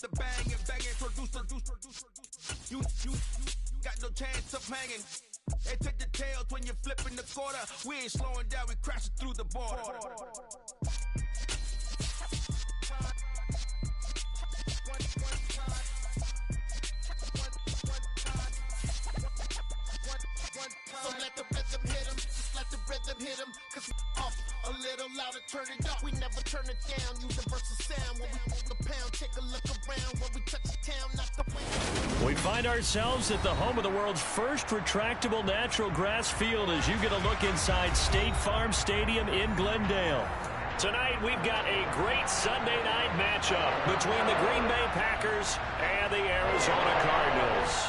The bang and bang and produce. You got no chance of hanging. They take the tails when you're flipping the quarter. We ain't slowing down, we crashing through the border. So let the rhythm hit him, just let the rhythm hit him. Cause off a little louder, turn it up. We never turn it down, universal sound. When we move the pound, take a look around. When we touch the town, not the wind. We find ourselves at the home of the world's first retractable natural grass field as you get a look inside State Farm Stadium in Glendale. Tonight, we've got a great Sunday night matchup between the Green Bay Packers and the Arizona Cardinals.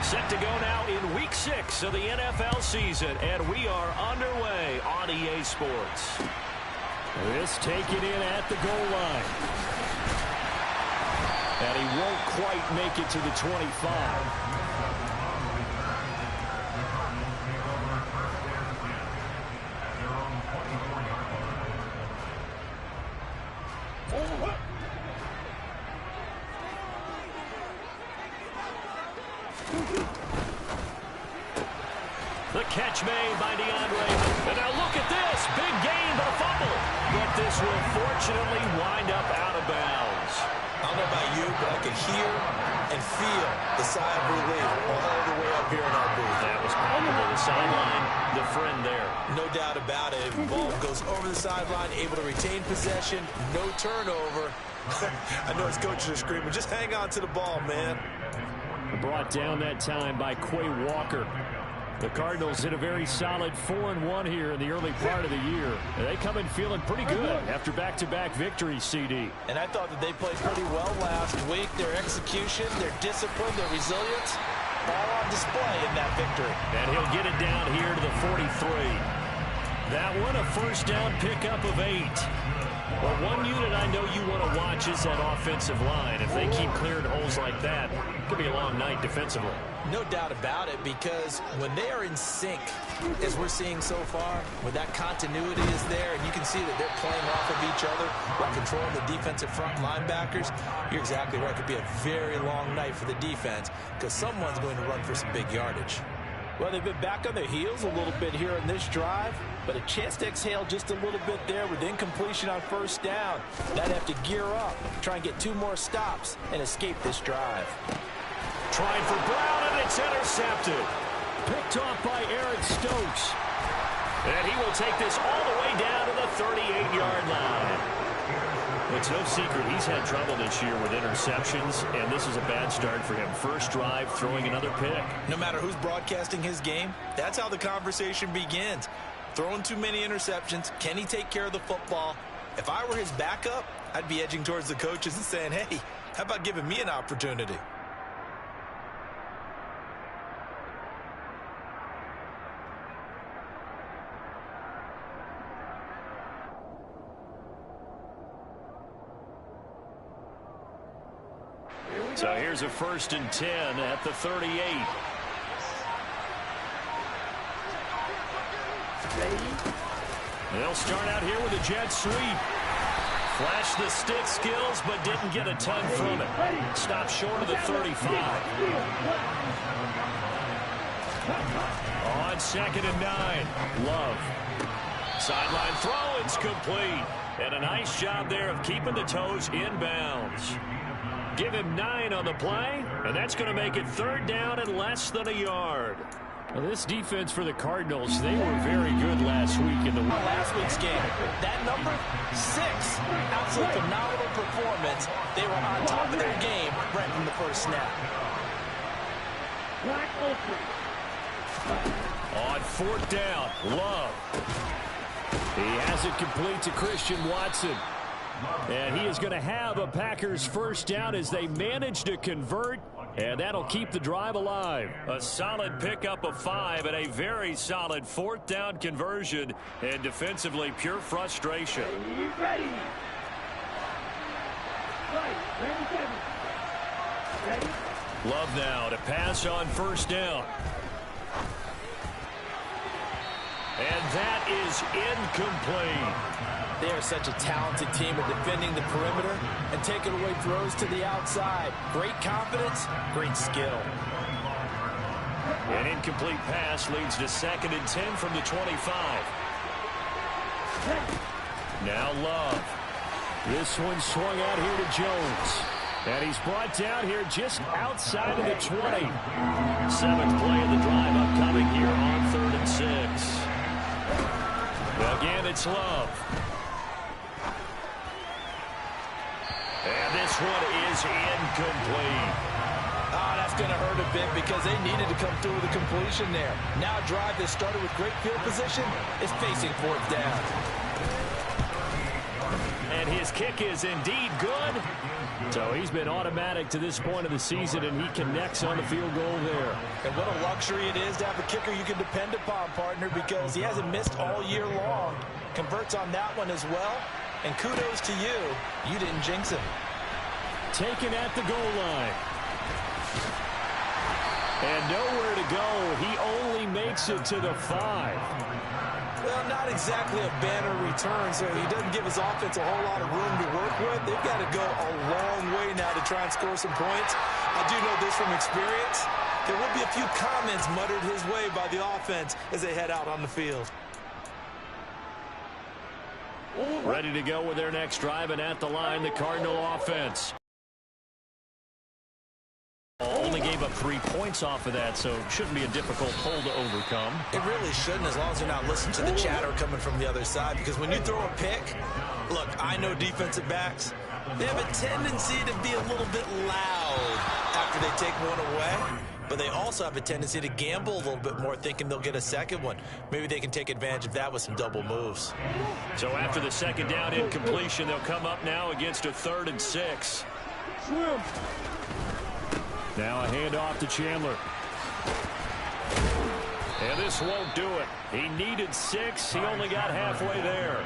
Set to go now in Week 6 of the NFL season, and we are underway on EA Sports. This taken in at the goal line. And he won't quite make it to the 25. The catch made by DeAndre. And now look at this. Big gain, but a fumble. But this will fortunately wind up out of bounds. I don't know about you, but I can hear and feel the sigh of relief all the way up here in our booth. That was probably the sideline, the friend there. No doubt about it. The ball goes over the sideline, able to retain possession, no turnover. I know his coaches are screaming, just hang on to the ball, man. Brought down that time by Quay Walker. The Cardinals hit a very solid 4-1 here in the early part of the year. They come in feeling pretty good after back-to-back victories, CD. And I thought that they played pretty well last week. Their execution, their discipline, their resilience, all on display in that victory. And he'll get it down here to the 43. That one, a first down pickup of 8. Well, one unit I know you want to watch is that offensive line. If they keep clearing holes like that, it could be a long night defensively. No doubt about it, because when they are in sync, as we're seeing so far, when that continuity is there, and you can see that they're playing off of each other while controlling the defensive front linebackers, you're exactly right. It could be a very long night for the defense, because someone's going to run for some big yardage. Well, they've been back on their heels a little bit here in this drive, but a chance to exhale just a little bit there with incompletion on first down. They'd have to gear up, try and get 2 more stops, and escape this drive. Trying for Brown, and it's intercepted. Picked off by Eric Stokes. And he will take this all the way down to the 38-yard line. It's no secret he's had trouble this year with interceptions, and this is a bad start for him. First drive, throwing another pick. No matter who's broadcasting his game, that's how the conversation begins. Throwing too many interceptions, can he take care of the football? If I were his backup, I'd be edging towards the coaches and saying, hey, how about giving me an opportunity? So here's a 1st and 10 at the 38. They'll start out here with a jet sweep. Flashed the stick skills, but didn't get a ton from it. Stopped short of the 35. On 2nd and 9, Love. Sideline throw, it's complete. And a nice job there of keeping the toes in bounds. Give him 9 on the play, and that's going to make it 3rd down and less than a yard. Well, this defense for the Cardinals, they were very good last week in the last week's game. That number, 6. Absolutely phenomenal performance. They were on top of their game right from the first snap. On 4th down, Love. He has it complete to Christian Watson. And he is going to have a Packers first down as they manage to convert, and that'll keep the drive alive. A solid pickup of 5 and a very solid 4th down conversion, and defensively pure frustration. Ready. Love now to pass on 1st down. And that is incomplete. They are such a talented team at defending the perimeter and taking away throws to the outside. Great confidence, great skill. An incomplete pass leads to 2nd and 10 from the 25. Now Love. This one swung out here to Jones. And he's brought down here just outside of the 20. 7th play of the drive upcoming here on 3rd and 6. Again, it's Love. And this one is incomplete. Oh, that's going to hurt a bit because they needed to come through with a completion there. Now a drive that started with great field position is facing 4th down. And his kick is indeed good. So he's been automatic to this point of the season, and he connects on the field goal there. And what a luxury it is to have a kicker you can depend upon, partner, because he hasn't missed all year long. Converts on that one as well. And kudos to you. You didn't jinx him. Taken at the goal line. And nowhere to go. He only makes it to the 5. Well, not exactly a banner return, so he doesn't give his offense a whole lot of room to work with. They've got to go a long way now to try and score some points. I do know this from experience. There will be a few comments muttered his way by the offense as they head out on the field. Ready to go with their next drive, and at the line, the Cardinal offense. Only gave up 3 points off of that, so it shouldn't be a difficult hole to overcome. It really shouldn't, as long as you're not listening to the chatter coming from the other side, because when you throw a pick, look, I know defensive backs, they have a tendency to be a little bit loud after they take one away, but they also have a tendency to gamble a little bit more, thinking they'll get a second one. Maybe they can take advantage of that with some double moves. So after the 2nd down incompletion, they'll come up now against a 3rd and 6. Now a handoff to Chandler. And this won't do it. He needed 6. He only got halfway there.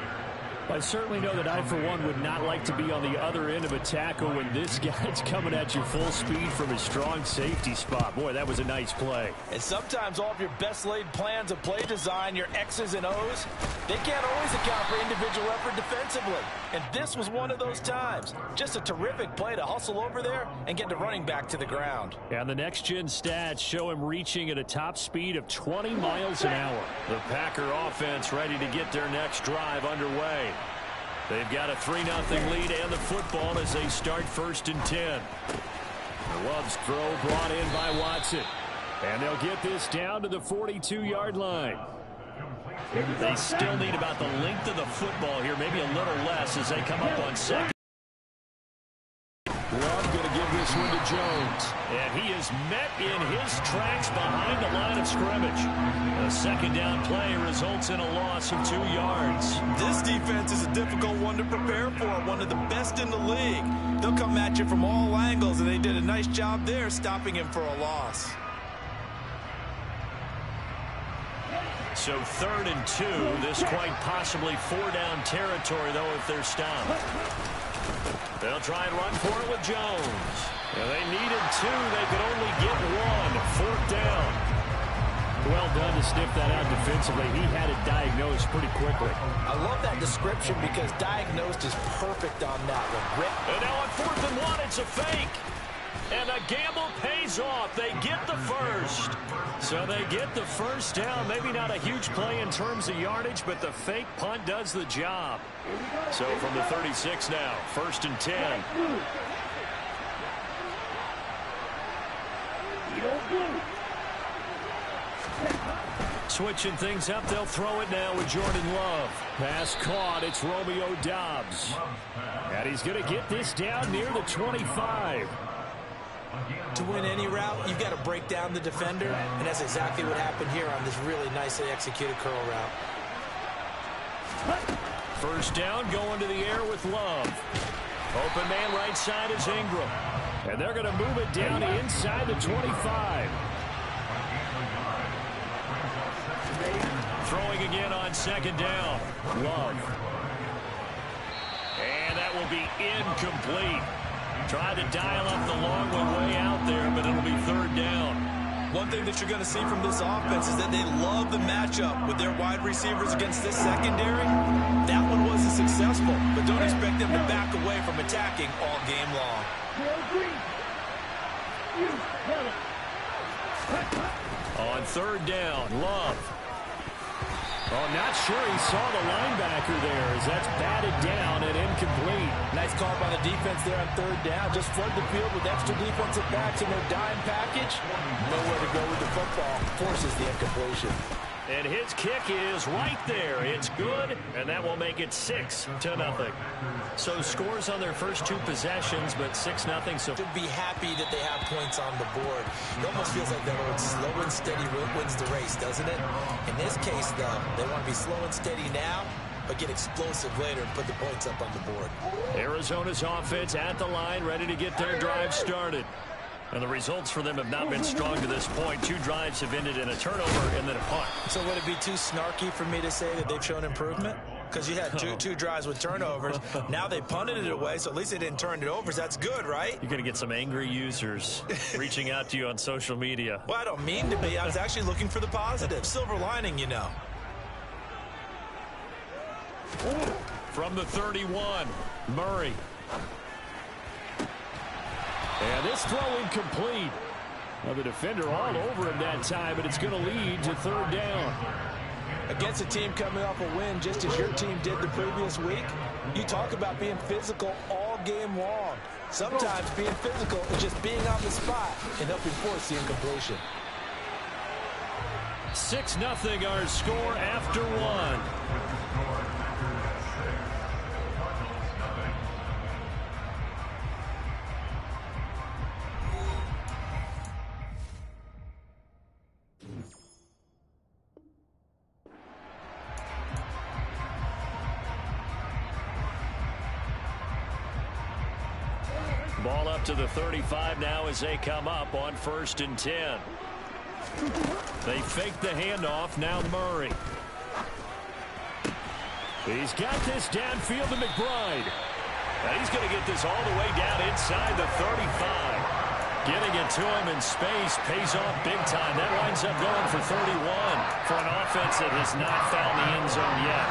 I certainly know that I, for one, would not like to be on the other end of a tackle when this guy's coming at you full speed from his strong safety spot. Boy, that was a nice play. And sometimes all of your best laid plans of play design, your X's and O's, they can't always account for individual effort defensively. And this was one of those times. Just a terrific play to hustle over there and get the running back to the ground. And the next-gen stats show him reaching at a top speed of 20 miles an hour. The Packer offense ready to get their next drive underway. They've got a 3-0 lead and the football as they start 1st and 10. Love's throw brought in by Watson. And they'll get this down to the 42-yard line. They still need about the length of the football here, maybe a little less as they come up on 2nd. Love going to give this one to Jones. And he is met in his tracks behind the line of scrimmage. A 2nd down play results in a loss of 2 yards. This defense is a difficult one to prepare for, one of the best in the league. They'll come at you from all angles, and they did a nice job there stopping him for a loss. So 3rd and 2, this quite possibly 4-down territory, though, if they're stopped. They'll try and run for it with Jones. And they needed 2. They could only get 1. 4th down. Well done to sniff that out defensively. He had it diagnosed pretty quickly. I love that description because diagnosed is perfect on that one. And now on 4th and 1, it's a fake. And the gamble pays off. They get the first. So they get the first down. Maybe not a huge play in terms of yardage, but the fake punt does the job. So from the 36 now, 1st and 10. Switching things up, they'll throw it now with Jordan Love. Pass caught, it's Romeo Doubs. And he's going to get this down near the 25. To win any route, you've got to break down the defender, and that's exactly what happened here on this really nicely executed curl route. 1st down, going to the air with Love. Open man right side is Ingram. And they're going to move it down inside the 25. Throwing again on 2nd down. Love. And that will be incomplete. Tried to dial up the long one way out there, but it'll be 3rd down. One thing that you're going to see from this offense is that they love the matchup with their wide receivers against this secondary. That one wasn't successful, but don't expect them to back away from attacking all game long. On third down, Love. Oh, not sure he saw the linebacker there as that's batted down and incomplete. Nice call by the defense there on third down. Just flood the field with extra defensive backs in their dime package. Nowhere to go with the football. Forces the incompletion. And his kick is right there. It's good, and that will make it 6-0. So scores on their first two possessions, but 6-0. So should be happy that they have points on the board. It almost feels like that old slow and steady wins the race, doesn't it? In this case, though, they want to be slow and steady now, but get explosive later and put the points up on the board. Arizona's offense at the line, ready to get their drive started. And the results for them have not been strong to this point. 2 drives have ended in a turnover and then a punt. So would it be too snarky for me to say that they've shown improvement? Because you had two drives with turnovers. Now they punted it away, so at least they didn't turn it over. So that's good, right? You're going to get some angry users reaching out to you on social media. Well, I don't mean to be. I was actually looking for the positive. Silver lining, you know. From the 31, Murray. And this throw incomplete. Now the defender all over him that time, but it's going to lead to third down. Against a team coming off a win just as your team did the previous week, you talk about being physical all game long. Sometimes being physical is just being on the spot and helping force the incompletion. 6-0 our score after one. Ball up to the 35 now as they come up on 1st and 10. They fake the handoff. Now Murray. He's got this downfield to McBride. And he's going to get this all the way down inside the 35. Getting it to him in space pays off big time. That winds up going for 31 for an offense that has not found the end zone yet.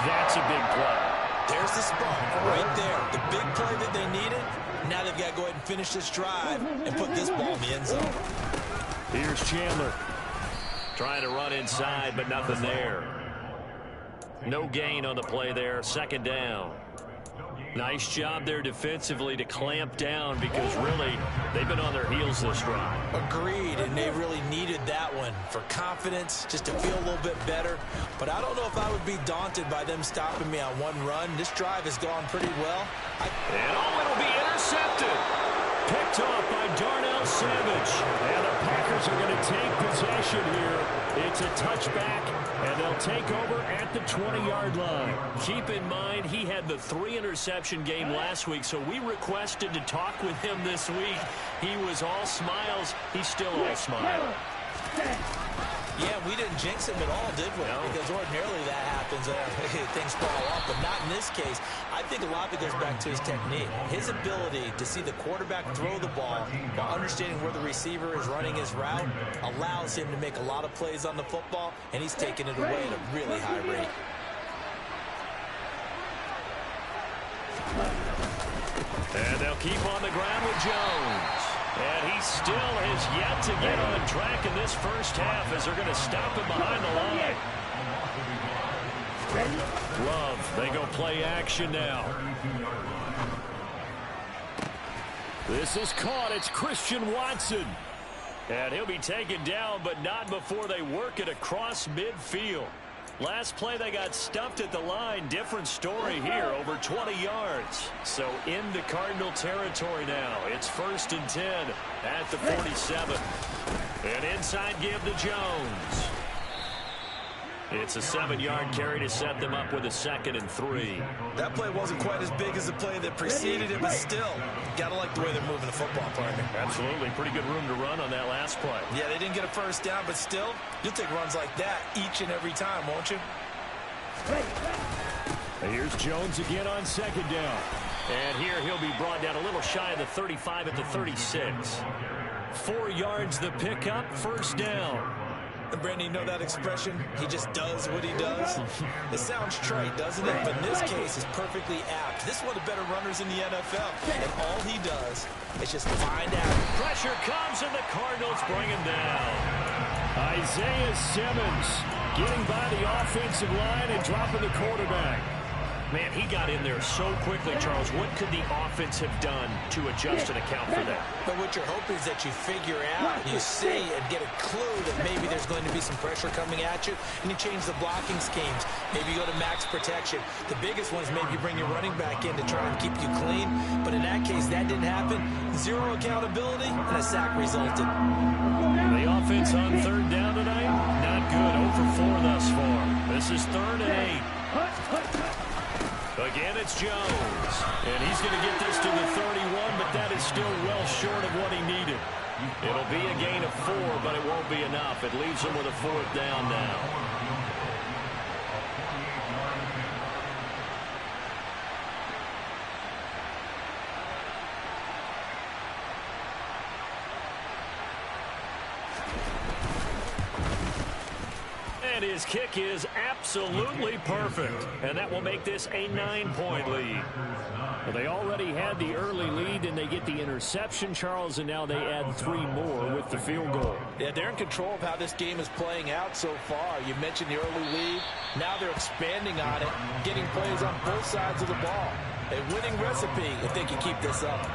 That's a big play. There's the spot right there. The big play that they needed. Now they've got to go ahead and finish this drive and put this ball in the end zone. Here's Chandler. Trying to run inside, but nothing there. No gain on the play there. 2nd down. Nice job there defensively to clamp down because really they've been on their heels this drive. Agreed, and they really needed that one for confidence, just to feel a little bit better. But I don't know if I would be daunted by them stopping me on one run. This drive has gone pretty well. It'll be intercepted. Picked off by Darnell Savage. And the Packers are going to take possession here. It's a touchback, and they'll take over at the 20-yard line. Keep in mind, he had the 3-interception game last week, so we requested to talk with him this week. He was all smiles. He's still all smile. Yeah, we didn't jinx him at all, did we? No. Because ordinarily that happens. Things fall off, but not in this case. I think a lot of it goes back to his technique. His ability to see the quarterback throw the ball while understanding where the receiver is running his route allows him to make a lot of plays on the football, and he's taking it away at a really high rate. And they'll keep on the ground with Jones. And he still has yet to get on track in this first half as they're going to stop him behind the line. Love, they go play action now. This is caught. It's Christian Watson. And he'll be taken down, but not before they work it across midfield. Last play, they got stuffed at the line. Different story here, over 20 yards. So into Cardinal territory now. It's 1st and 10 at the 47. And inside give to Jones. It's a 7-yard carry to set them up with a 2nd and 3. That play wasn't quite as big as the play that preceded it, but still, got to like the way they're moving the football, partner. Absolutely. Pretty good room to run on that last play. Yeah, they didn't get a first down, but still, you'll take runs like that each and every time, won't you? Here's Jones again on 2nd down. And here he'll be brought down a little shy of the 35 at the 36. 4 yards the pickup, first down. And Brandon, you know that expression? He just does what he does? It sounds trite, doesn't it? But in this case, it's perfectly apt. This is one of the better runners in the NFL. And all he does is just find out. Pressure comes, and the Cardinals bring him down. Isaiah Simmons getting by the offensive line and dropping the quarterback. Man, he got in there so quickly, Charles. What could the offense have done to adjust and account for that? But what you're hoping is that you figure out, you see, and get a clue that maybe there's going to be some pressure coming at you, and you change the blocking schemes. Maybe you go to max protection. The biggest one is maybe you bring your running back in to try and keep you clean. But in that case, that didn't happen. Zero accountability, and a sack resulted. The offense on third down tonight, not good. 0 for 4 thus far. This is 3rd and 8. Again, it's Jones. And he's going to get this to the 31, but that is still well short of what he needed. It'll be a gain of 4, but it won't be enough. It leaves him with a 4th down now. And his kick is absolutely perfect. And that will make this a 9-point lead. Well, they already had the early lead, and they get the interception, Charles, and now they add 3 more with the field goal. Yeah, they're in control of how this game is playing out so far. You mentioned the early lead. Now they're expanding on it, getting plays on both sides of the ball. A winning recipe if they can keep this up.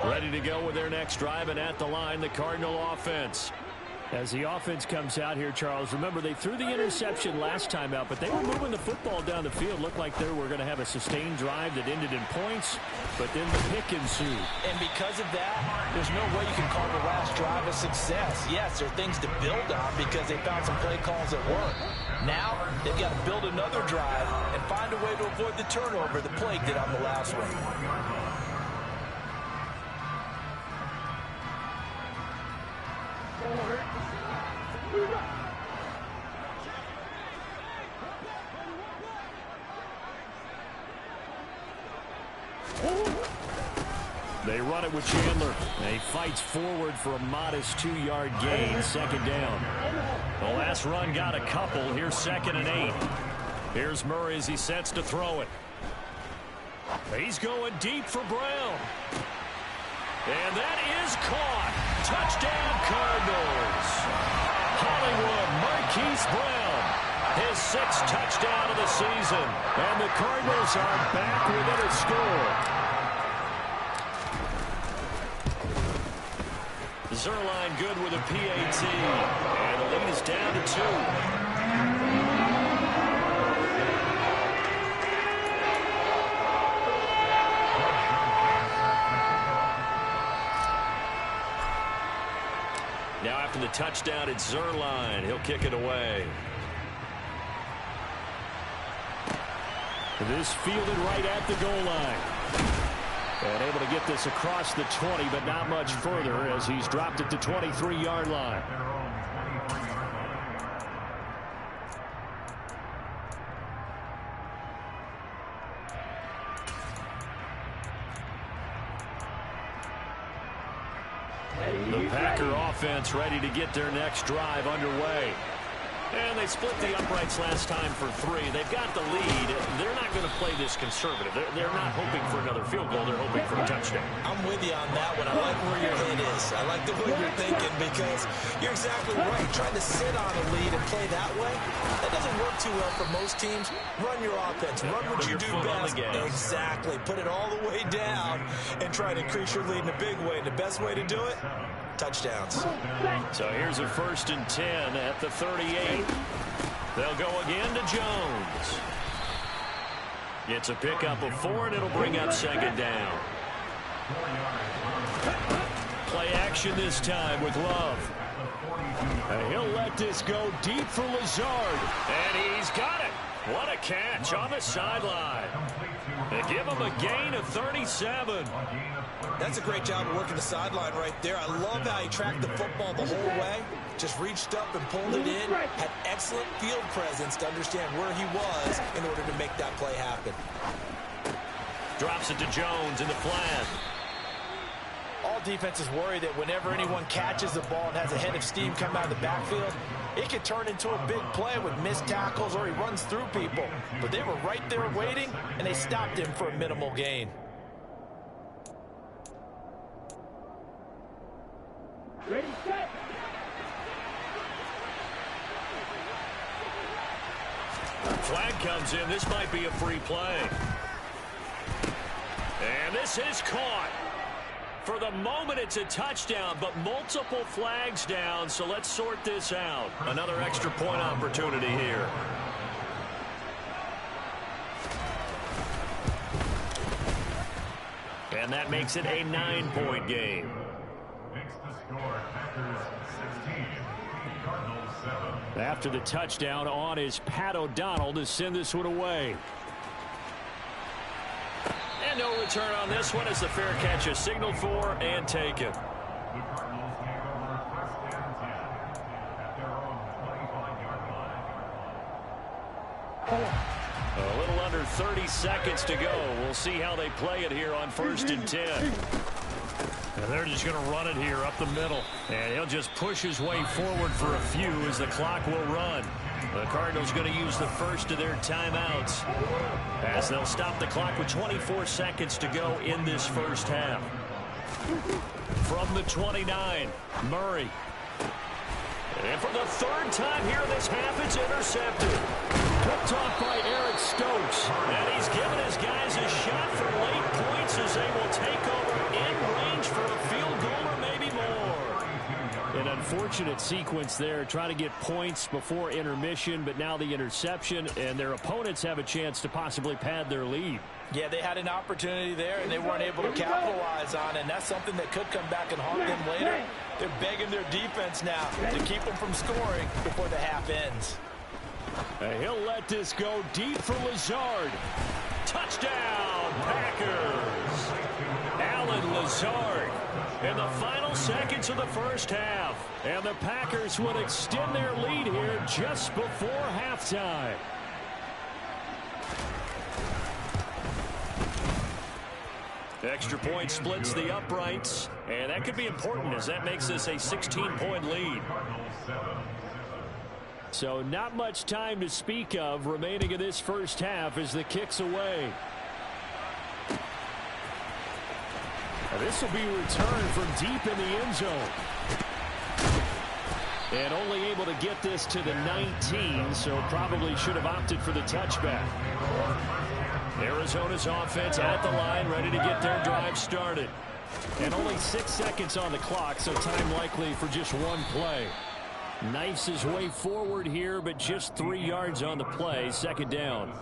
Ready to go with their next drive, and at the line, the Cardinal offense. As the offense comes out here, Charles, remember they threw the interception last time out, but they were moving the football down the field. Looked like they were going to have a sustained drive that ended in points, but then the pick ensued. And because of that, there's no way you can call the last drive a success. Yes, there are things to build on because they found some play calls that work. Now, they've got to build another drive and find a way to avoid the turnover that plagued it on the last one. They run it with Chandler. And he fights forward for a modest 2-yard gain, 2nd down. The last run got a couple. Here's 2nd and 8. Here's Murray as he sets to throw it. He's going deep for Brown. And that is caught. Touchdown, Cardinals. Hollywood Marquise Brown, his 6th touchdown of the season. And the Cardinals are back within a score. Zerline good with a PAT. And the lead is down to 2. Now after the touchdown, it's Zerline. He'll kick it away. This fielded right at the goal line. And able to get this across the 20, but not much further as he's dropped it to 23-yard line. The Packer offense ready to get their next drive underway. And they split the uprights last time for 3. They've got the lead. They're not going to play this conservative. They're not hoping for another field goal. They're hoping for a touchdown. I'm with you on that one. I like where your head is. I like the way you're thinking because you're exactly right. Trying to sit on a lead and play that way, that doesn't work too well for most teams. Run your offense. Run what you do best. Exactly. Put it all the way down and try to increase your lead in a big way. And the best way to do it, touchdowns. So here's a 1st and 10 at the 38. They'll go again to Jones. It's a pickup of 4, and it'll bring up 2nd down. Play action this time with Love. And he'll let this go deep for Lazard. And he's got it. What a catch on the sideline. They give him a gain of 37. That's a great job of working the sideline right there. I love how he tracked the football the whole way. Just reached up and pulled it in. Had excellent field presence to understand where he was in order to make that play happen. Drops it to Jones in the flat. All defenses worry that whenever anyone catches the ball and has a head of steam come out of the backfield, it could turn into a big play with missed tackles or he runs through people. But they were right there waiting, and they stopped him for a minimal gain. Ready, set. Flag comes in. This might be a free play. And this is caught. For the moment, it's a touchdown, but multiple flags down, so let's sort this out. Another extra point opportunity here. And that makes it a 9-point game. Makes the score Packers 16, Cardinals 7. After the touchdown, on is Pat O'Donnell to send this one away. And no return on this one as the fair catch is signaled for and taken. The Cardinals take over first and 10 at their own 25-yard line. A little under 30 seconds to go. We'll see how they play it here on first and 10. And they're just going to run it here up the middle. And he'll just push his way forward for a few as the clock will run. The Cardinals going to use the first of their timeouts as they'll stop the clock with 24 seconds to go in this first half. From the 29, Murray. And for the third time here this half, it's intercepted. Picked off by Eric Stokes. And he's given his guys a shot for late points as they will take over in range for a field goal or maybe more. An unfortunate sequence there, trying to get points before intermission, but now the interception, and their opponents have a chance to possibly pad their lead. Yeah, they had an opportunity there, and they weren't able to capitalize on it, and that's something that could come back and haunt them later. They're begging their defense now to keep them from scoring before the half ends. And he'll let this go deep for Lazard. Touchdown, Packers. Alan Lazard in the final seconds of the first half. And the Packers would extend their lead here just before halftime. Extra point splits the uprights, and that could be important as that makes this a 16-point lead. So not much time to speak of remaining in this first half as the kick's away. Now this will be returned from deep in the end zone. And only able to get this to the 19, so probably should have opted for the touchback. Arizona's offense at the line, ready to get their drive started. And only 6 seconds on the clock, so time likely for just one play. Knifes his way forward here, but just 3 yards on the play, second down.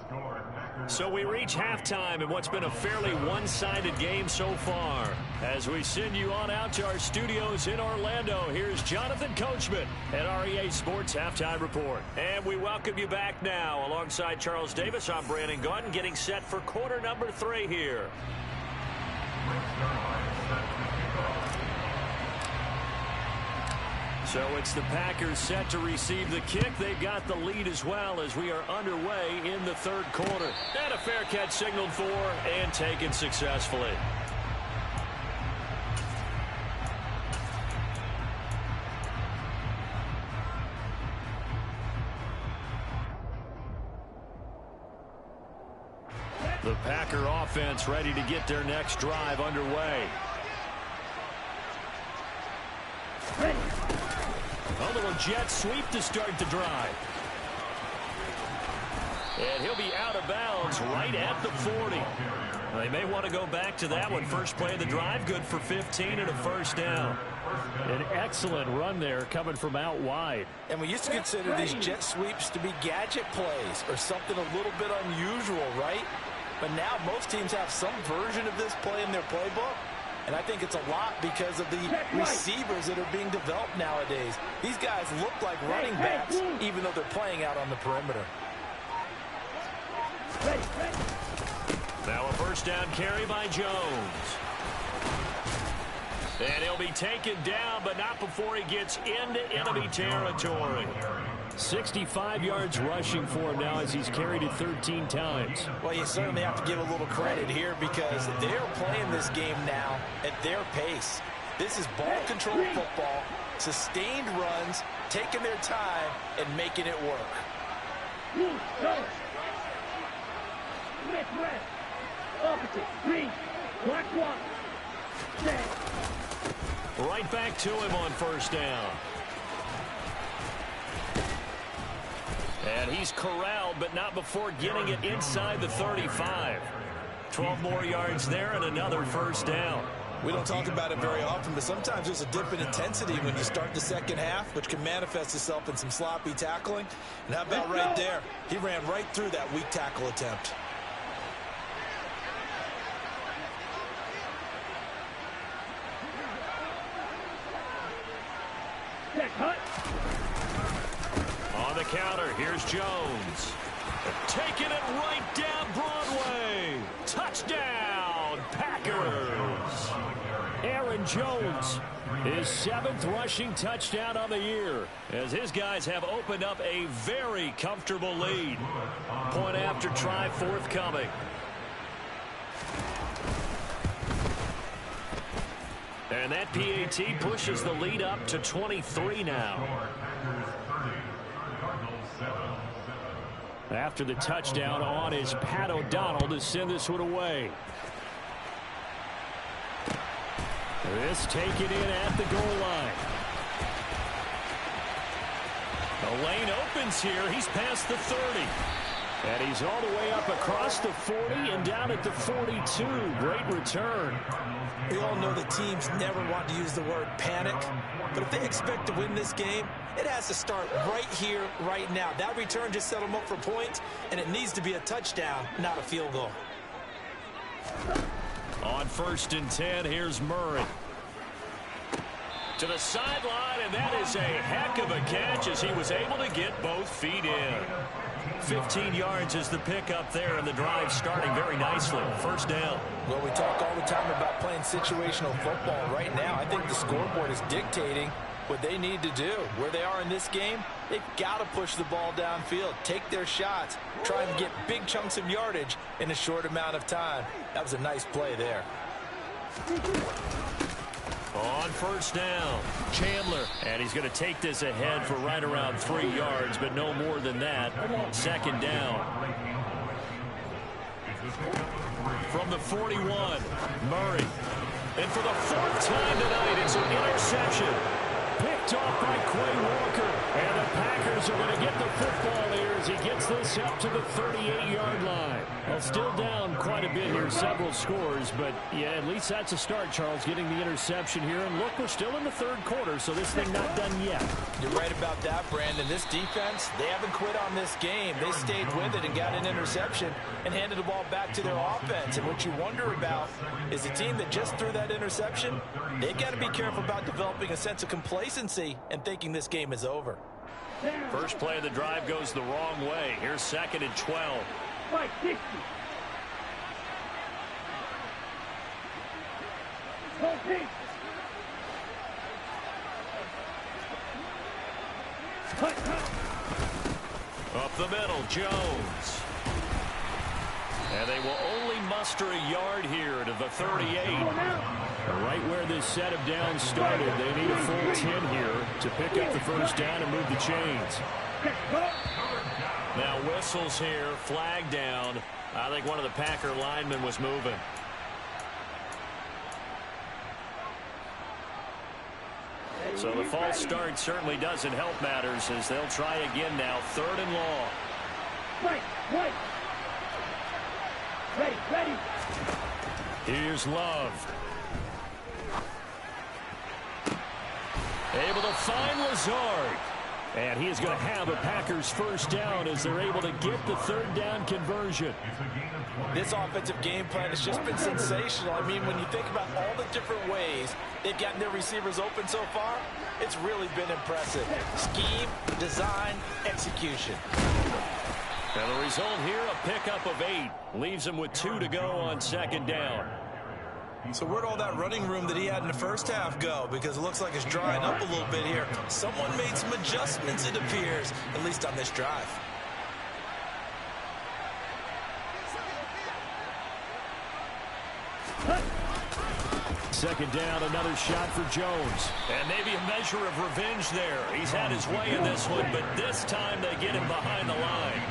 So we reach halftime in what's been a fairly one-sided game so far. As we send you on out to our studios in Orlando, here's Jonathan Coachman at REA Sports Halftime Report. And we welcome you back now. Alongside Charles Davis, I'm Brandon Gunn, getting set for quarter number 3 here. So it's the Packers set to receive the kick. They've got the lead as well as we are underway in the third quarter. And a fair catch signaled for and taken successfully. The Packer offense ready to get their next drive underway. A little jet sweep to start the drive. And he'll be out of bounds right at the 40. They may want to go back to that one. First play of the drive, good for 15 and a first down. An excellent run there coming from out wide. And we used to consider these jet sweeps to be gadget plays or something a little bit unusual, right? But now most teams have some version of this play in their playbook. And I think it's a lot because of the receivers that are being developed nowadays. These guys look like running backs, even though they're playing out on the perimeter. Now a First down carry by Jones. And he'll be taken down, but not before he gets into enemy territory. 65 yards rushing for him now as he's carried it 13 times. Well, you certainly have to give a little credit here because they're playing this game now at their pace. This is ball control football, sustained runs, taking their time, and making it work. Opposite, green, black one, set. Right back to him on first down. And he's corralled, but not before getting it inside the 35. 12 more yards there and another first down. We don't talk about it very often, but sometimes there's a dip in intensity when you start the second half, which can manifest itself in some sloppy tackling. And how about right there? He ran right through that weak tackle attempt. On the counter, here's Jones. Taking it right down Broadway. Touchdown, Packers. Aaron Jones, his 7th rushing touchdown of the year, as his guys have opened up a very comfortable lead. Point after try forthcoming. And that PAT pushes the lead up to 23 now. After the touchdown on is Pat O'Donnell to send this one away. This taken in at the goal line. The lane opens here. He's past the 30. And he's all the way up across the 40 and down at the 42. Great return. We all know the teams never want to use the word panic, but if they expect to win this game, it has to start right here, right now. That return just set them up for points, and it needs to be a touchdown, not a field goal. On 1st and 10, here's Murray. To the sideline, and that is a heck of a catch as he was able to get both feet in. 15 yards is the pickup there, and the drive starting very nicely. First down. Well, we talk all the time about playing situational football. Right now, I think the scoreboard is dictating what they need to do. Where they are in this game, they've got to push the ball downfield, take their shots, try and get big chunks of yardage in a short amount of time. That was a nice play there. On first down, Chandler. And he's going to take this ahead for right around 3 yards, but no more than that. Second down. From the 41, Murray. And for the 4th time tonight, it's an interception. Picked off by Quay Walker. And the Packers are going to get the football here as he gets this up to the 38-yard line. Well, still down quite a bit here, several scores, but yeah, at least that's a start, Charles, getting the interception here. And look, we're still in the 3rd quarter, so this thing not done yet. You're right about that, Brandon. This defense, they haven't quit on this game. They stayed with it and got an interception and handed the ball back to their offense. And what you wonder about is a team that just threw that interception, they've got to be careful about developing a sense of complacency and thinking this game is over. First play of the drive goes the wrong way. Here's 2nd and 12. Fight 60. Go deep. Up the middle, Jones. And they will only muster a yard here to the 38. Right where this set of downs started, they need a full 10 here to pick up the first down and move the chains. Now whistles here, flag down. I think one of the Packer linemen was moving. So the false start certainly doesn't help matters as they'll try again now. 3rd and long. Right. Ready. Here's Love. Able to find Lazard. And he is going to have a Packers first down as they're able to get the 3rd down conversion. This offensive game plan has just been sensational. I mean, when you think about all the different ways they've gotten their receivers open so far, it's really been impressive. Scheme, design, execution. And the result here, a pickup of 8. Leaves him with 2 to go on second down. So where'd all that running room that he had in the first half go? Because it looks like it's drying up a little bit here. Someone made some adjustments, it appears, at least on this drive. Second down, another shot for Jones. And maybe a measure of revenge there. He's had his way in this one, but this time they get him behind the line.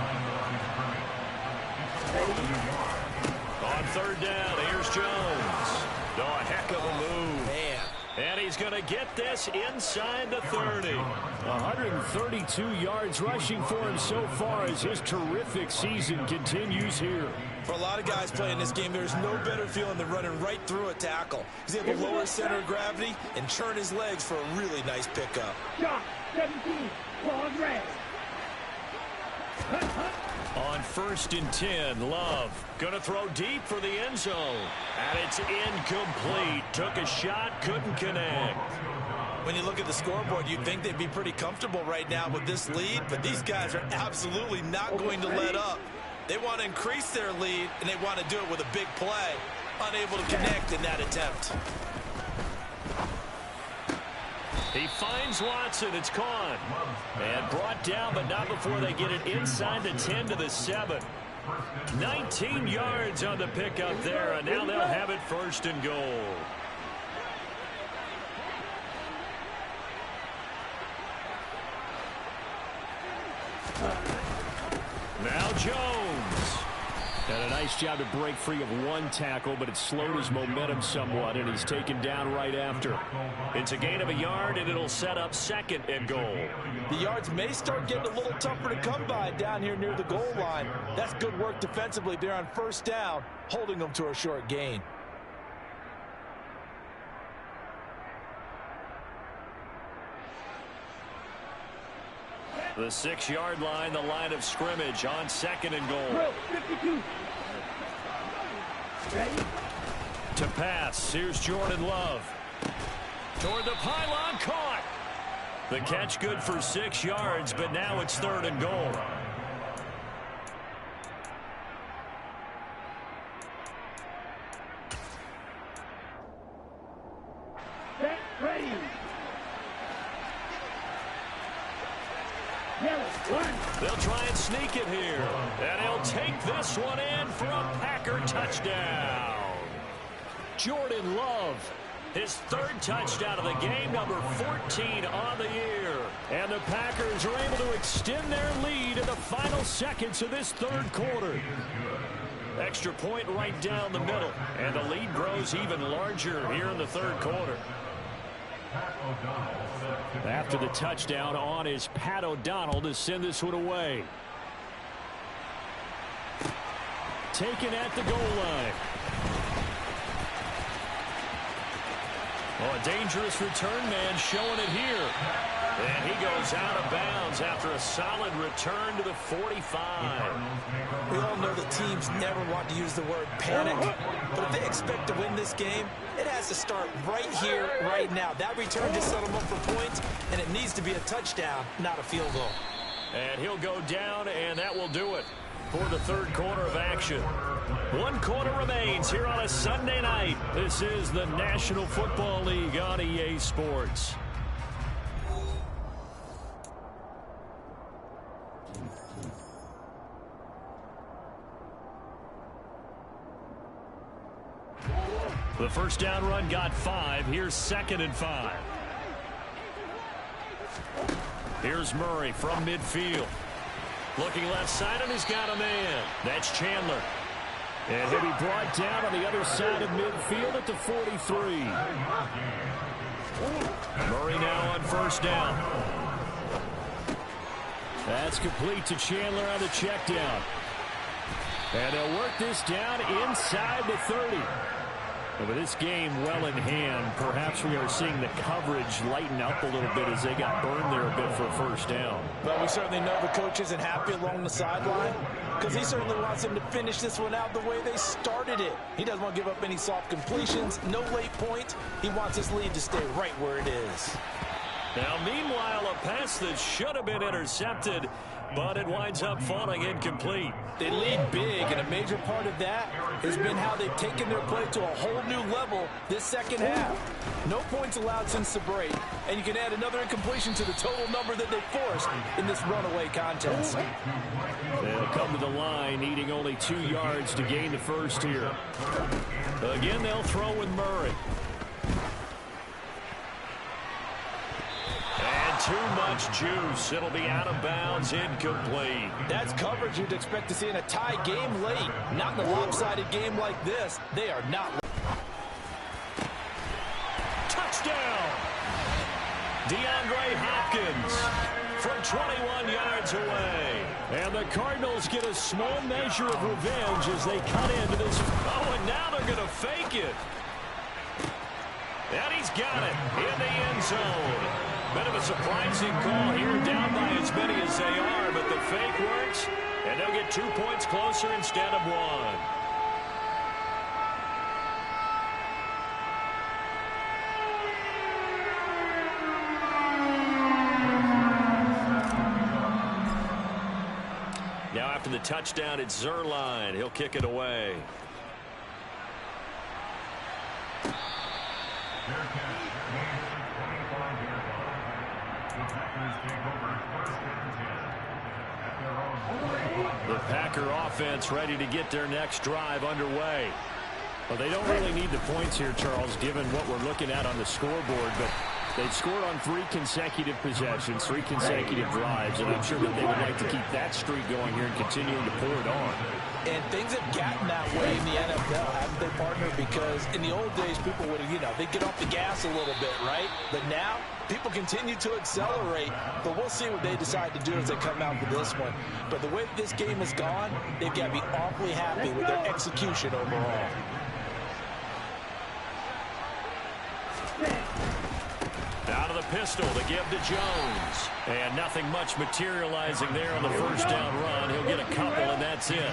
On third down, here's Jones. Oh, a heck of a move. Man. And he's going to get this inside the 30. 132 yards rushing for him so far as his terrific season continues here. For a lot of guys playing this game, there's no better feeling than running right through a tackle. He's able to lower his center of gravity and churn his legs for a really nice pickup. Shot 17, claws red. On 1st and 10, Love going to throw deep for the end zone. And it's incomplete. Took a shot, couldn't connect. When you look at the scoreboard, you'd think they'd be pretty comfortable right now with this lead, but these guys are absolutely not going to let up. They want to increase their lead, and they want to do it with a big play. Unable to connect in that attempt. He finds Watson. It's caught. And brought down, but not before they get it inside the 10 to the 7. 19 yards on the pickup there, and now they'll have it 1st and goal. Now Jones. And a nice job to break free of one tackle, but it slowed his momentum somewhat, and he's taken down right after. It's a gain of a yard, and it'll set up 2nd and goal. The yards may start getting a little tougher to come by down here near the goal line. That's good work defensively there on 1st down, holding them to a short gain. The 6-yard line, the line of scrimmage on 2nd and goal. Drill 52. Ready? To pass, here's Jordan Love. Toward the pylon, caught. The catch good for 6 yards, but now it's 3rd and goal. Set, ready. They'll try and sneak it here. And he'll take this one in for a Packer touchdown. Jordan Love, his 3rd touchdown of the game, number 14 on the year. And the Packers are able to extend their lead in the final seconds of this 3rd quarter. Extra point right down the middle. And the lead grows even larger here in the 3rd quarter. After the touchdown, on is Pat O'Donnell to send this one away. Taken at the goal line. Oh, a dangerous return man showing it here. And he goes out of bounds after a solid return to the 45. We all know that teams never want to use the word panic, but if they expect to win this game, it has to start right here, right now. That return just set them up for points, and it needs to be a touchdown, not a field goal. And he'll go down, and that will do it for the 3rd quarter of action. 1 quarter remains here on a Sunday night. This is the National Football League on EA Sports. The 1st down run got 5. Here's 2nd and 5. Here's Murray from midfield. Looking left side, and he's got a man. That's Chandler. And he'll be brought down on the other side of midfield at the 43. Murray now on 1st down. That's complete to Chandler on the check down. And they'll work this down inside the 30. And with this game well in hand, perhaps we are seeing the coverage lighten up a little bit as they got burned there a bit for a 1st down. But we certainly know the coach isn't happy along the sideline because he certainly wants them to finish this one out the way they started it. He doesn't want to give up any soft completions, no late point. He wants his lead to stay right where it is. Now, meanwhile, a pass that should have been intercepted but it winds up falling incomplete. They lead big, and a major part of that has been how they've taken their play to a whole new level this second half. No points allowed since the break, and you can add another incompletion to the total number that they forced in this runaway contest. They'll come to the line, needing only 2 yards to gain the first here. Again, they'll throw with Murray. And too much juice. It'll be out of bounds, incomplete. That's coverage you'd expect to see in a tie game late. Not in a lopsided game like this. They are not. Touchdown! DeAndre Hopkins from 21 yards away. And the Cardinals get a small measure of revenge as they cut into this. Oh, and now they're going to fake it. And he's got it in the end zone. Bit of a surprising call here, down by as many as they are, but the fake works, and they'll get 2 points closer instead of 1. Now after the touchdown, it's Zerline. He'll kick it away. The Packer offense ready to get their next drive underway. Well, they don't really need the points here, Charles, given what we're looking at on the scoreboard, but they've scored on 3 consecutive possessions, 3 consecutive drives, and I'm sure that they would like to keep that streak going here and continuing to pour it on. And things have gotten that way in the NFL, haven't they, partner? Because in the old days, people would, they'd get off the gas a little bit, right? But now, people continue to accelerate, but we'll see what they decide to do as they come out with this one. But the way that this game has gone, they've got to be awfully happy with their execution overall. Out of the pistol to give to Jones. And nothing much materializing there on the first down run. He'll get a couple, and that's it.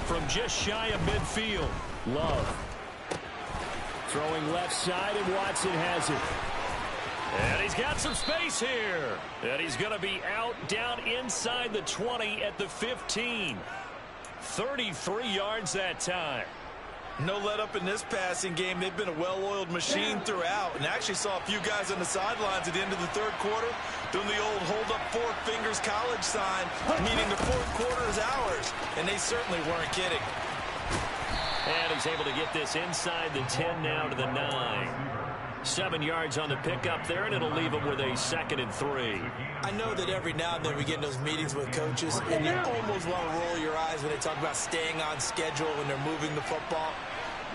From just shy of midfield, Love. Throwing left side, and Watson has it. And he's got some space here. And he's going to be out down inside the 20 at the 15. 33 yards that time. No let up in this passing game. They've been a well-oiled machine throughout, and actually saw a few guys on the sidelines at the end of the third quarter doing the old hold up 4 fingers college sign, meaning the fourth quarter is ours, and they certainly weren't kidding. And he's able to get this inside the 10 now to the 9. 7 yards on the pickup there, and it'll leave them with a 2nd and 3. I know that every now and then we get in those meetings with coaches, and you almost want to roll your eyes when they talk about staying on schedule when they're moving the football.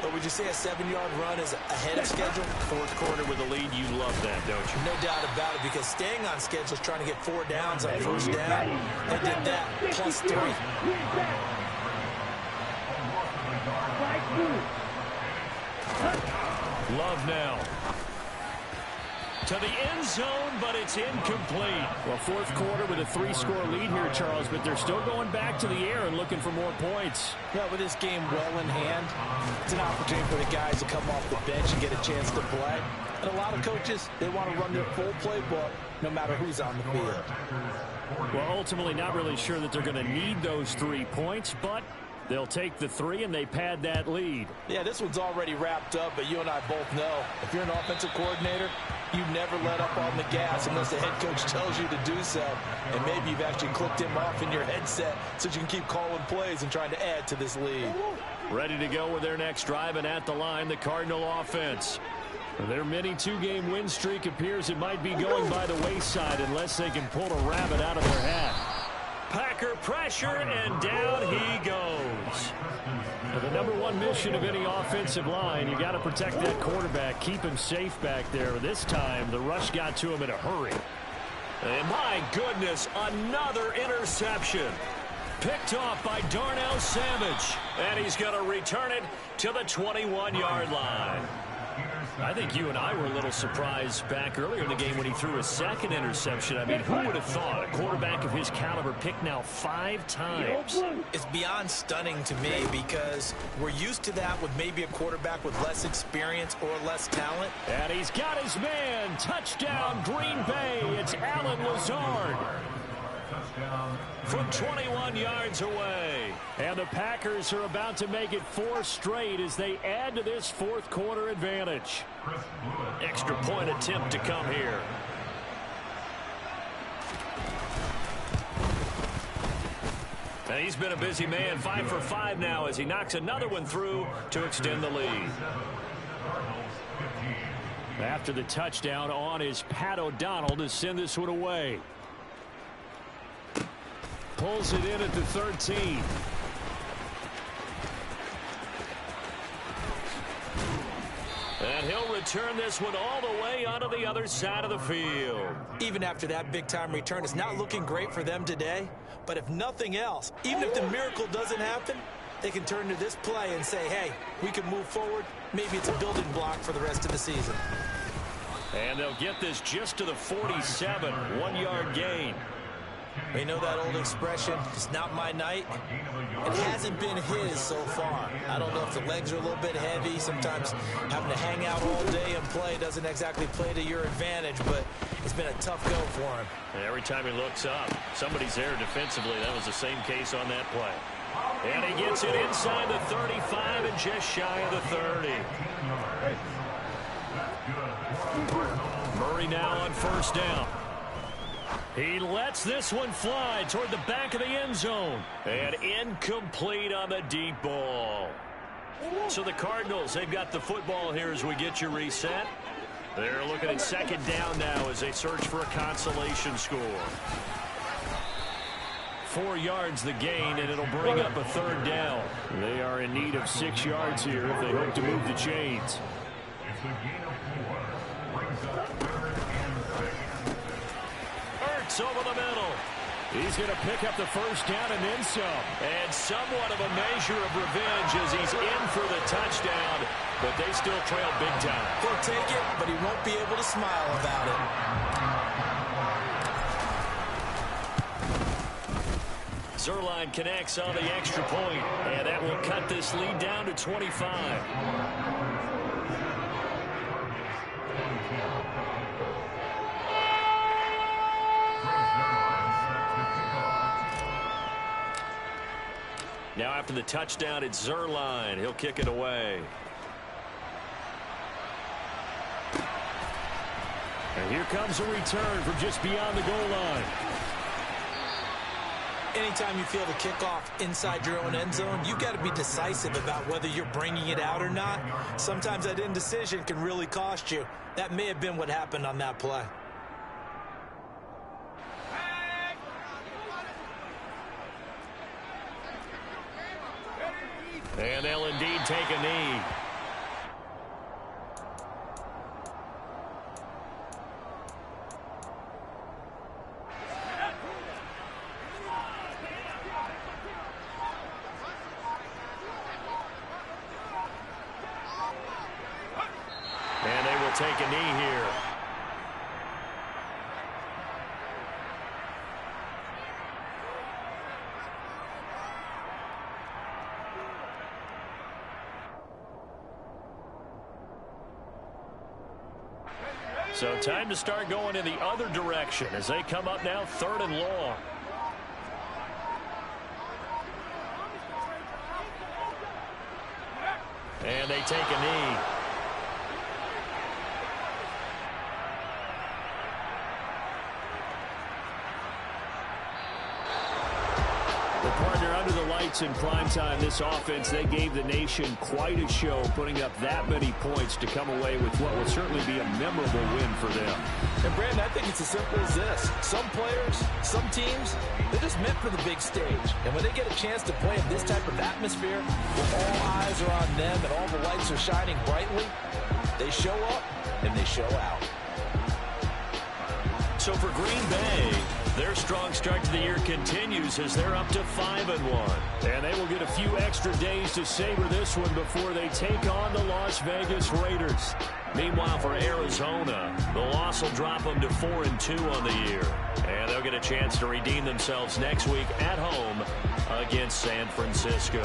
But would you say a 7-yard run is ahead of schedule? Fourth quarter with a lead, you love that, don't you? No doubt about it, because staying on schedule is trying to get 4 downs on first down. They did that, plus 3. Love now. To the end zone, but it's incomplete. Well, fourth quarter with a 3-score lead here, Charles, but they're still going back to the air and looking for more points. Yeah, with this game well in hand, it's an opportunity for the guys to come off the bench and get a chance to play. And a lot of coaches, they want to run their full playbook no matter who's on the field. Well, ultimately not really sure that they're going to need those 3 points, but they'll take the 3 and they pad that lead. Yeah, this one's already wrapped up, but you and I both know if you're an offensive coordinator, you never let up on the gas unless the head coach tells you to do so. And maybe you've actually clicked him off in your headset so you can keep calling plays and trying to add to this lead. Ready to go with their next drive, and at the line, the Cardinal offense. Their mini 2-game win streak appears it might be going by the wayside unless they can pull a rabbit out of their hat. Packer pressure, and down he goes. Well, the #1 mission of any offensive line, you got to protect that quarterback, keep him safe back there. This time, the rush got to him in a hurry. And my goodness, another interception. Picked off by Darnell Savage, and he's going to return it to the 21-yard line. I think you and I were a little surprised back earlier in the game when he threw his second interception. I mean, who would have thought a quarterback of his caliber picked now 5 times? It's beyond stunning to me because we're used to that with maybe a quarterback with less experience or less talent. And he's got his man. Touchdown, Green Bay. It's Alan Lazard from 21 yards away. And the Packers are about to make it 4 straight as they add to this fourth quarter advantage. Extra point attempt to come here. And he's been a busy man, 5 for 5 now as he knocks another one through to extend the lead. After the touchdown on is Pat O'Donnell to send this one away. Pulls it in at the 13. And he'll return this one all the way onto the other side of the field. Even after that big-time return, it's not looking great for them today. But if nothing else, even if the miracle doesn't happen, they can turn to this play and say, hey, we can move forward. Maybe it's a building block for the rest of the season. And they'll get this just to the 47, 1-yard gain. We know that old expression, it's not my night. It hasn't been his so far. I don't know if the legs are a little bit heavy. Sometimes having to hang out all day and play doesn't exactly play to your advantage, but it's been a tough go for him. And every time he looks up, somebody's there defensively. That was the same case on that play. And he gets it inside the 35 and just shy of the 30. Murray now on first down. He lets this one fly toward the back of the end zone. And incomplete on the deep ball. So the Cardinals, they've got the football here as we get you reset. They're looking at second down now as they search for a consolation score. 4 yards the gain, and it'll bring up a third down. They are in need of 6 yards here if they hope to move the chains. It's a gain of 4. Brings up 3rd and 6. Over the middle. He's going to pick up the first down and then some. And somewhat of a measure of revenge as he's in for the touchdown, but they still trail big time. He'll take it, but he won't be able to smile about it. Zerline connects on the extra point, and that will cut this lead down to 25. Now after the touchdown, it's Zerline. He'll kick it away. And here comes a return from just beyond the goal line. Anytime you feel the kickoff inside your own end zone, you've got to be decisive about whether you're bringing it out or not. Sometimes that indecision can really cost you. That may have been what happened on that play. And they'll indeed take a knee. And they will take a knee here. So time to start going in the other direction as they come up now 3rd and long. And they take a knee. The partner under the lights in primetime, this offense, they gave the nation quite a show, putting up that many points to come away with what will certainly be a memorable win for them. And Brandon, I think it's as simple as this. Some players, some teams, they're just meant for the big stage. And when they get a chance to play in this type of atmosphere, where all eyes are on them and all the lights are shining brightly, they show up and they show out. So for Green Bay, Their strong start to the year continues as they're up to 5-1. And they will get a few extra days to savor this one before they take on the Las Vegas Raiders. Meanwhile, for Arizona, the loss will drop them to 4-2 on the year. And they'll get a chance to redeem themselves next week at home against San Francisco.